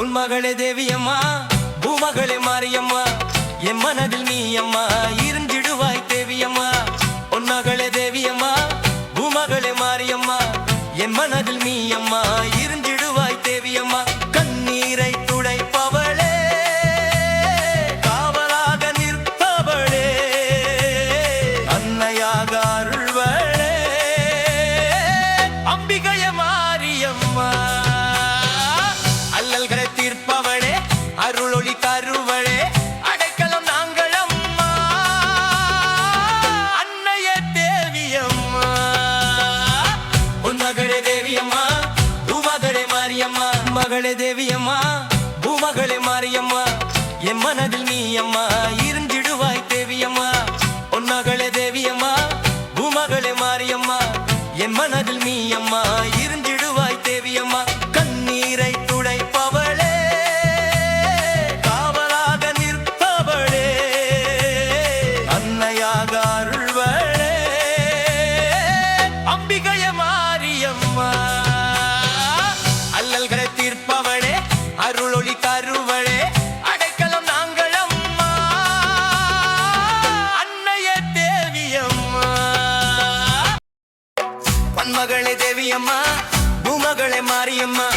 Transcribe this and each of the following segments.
பொன்மகளே தேவியம்மா பூமகளே மாரியம்மா என் மனதில் நீ அம்மா இருந்திடுவாய் தேவியம்மா பொன்மகளே தேவியம்மா பூமகளே மாரியம்மா என் மனதில் நீ அம்மா இருந்திடுவாய் தேவியம்மா கண்ணீரை துடைப்பவளே காவலாக நிற்பவளே அன்னையாக அருள்வளே அம்பிகைய மாரியம்மா அல்லல்களை தீர்ப்பவளே அருளொளி தருவளே அடைக்கலம் நாங்கள் அம்மா அன்னைய தேவியம்மா பொன்மகளே தேவியம்மா பூமகளே மாரியம்மா மகளே தேவியம்மா பூமகளே மாரியம்மா என் மனதில் நீ அம்மா இருந்திடுவாய் தேவியம்மா பொன்மகளே தேவியம்மா பூமகளே மாரியம்மா என் மனதில் நீ அம்மா இருந்திடுவாய் தேவியம்மா கண்ணீரை துடைப்பவளே காவலாக நிற்பவளே அன்னையாக அருள்வளே அம்பிகைய மாரியம்மா அல்லல்களை தீர்ப்பவளே அருளொளி தருவளே அடைக்கலம் நாங்கள் அம்மா அன்னைய தேவியம்மா பொன்மகளே தேவியம்மா பூமகளே மாரியம்மா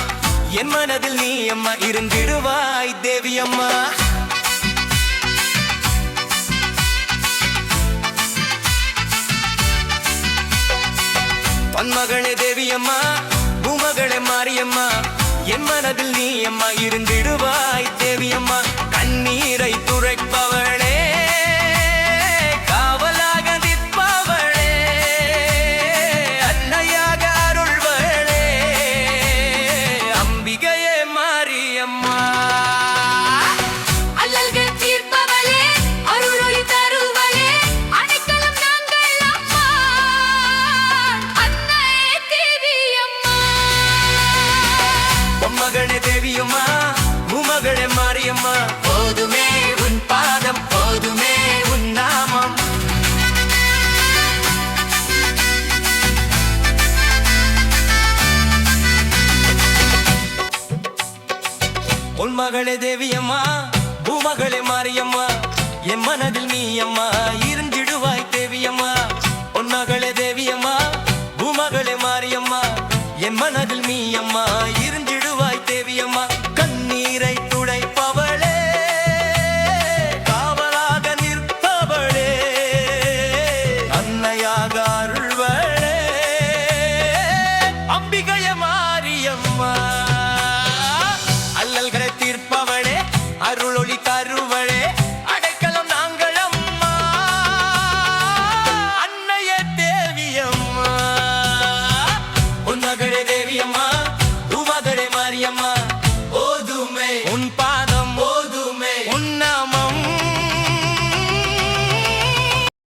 என் மனதில் நீ அம்மா இருந்திடுவாய் தேவியம்மா பொன்மகளே தேவியம்மா பூமகளே மாரியம்மா என் மனதில் நீ அம்மா இருந்திடுவாய் தேவியம்மா கண்ணீரை துடைப்பவளே காவலாக நிற்பவளே அன்னையாக அருள்வளே அம்பிகையே மாரியம்மா அல்லல்கள் தீர்ப்பவளே அருளொளி தருவளே அடைக்கலம் நாங்கள் அம்மா அன்னையே தேவியம்மா பொன்மகளே தேவியம்மா பூமகளே மாரியம்மா போதுமே உன் பாதம் போதுமே உன் நாமம் பொன்மகளே தேவியம்மா பூமகளே மாரியம்மா என் மனதில் நீ அம்மா இருந்திடுவாய் தேவியம்மா பொன்மகளே தேவியம்மா பூமகளே மாரியம்மா என் மனதில் நீ அம்மா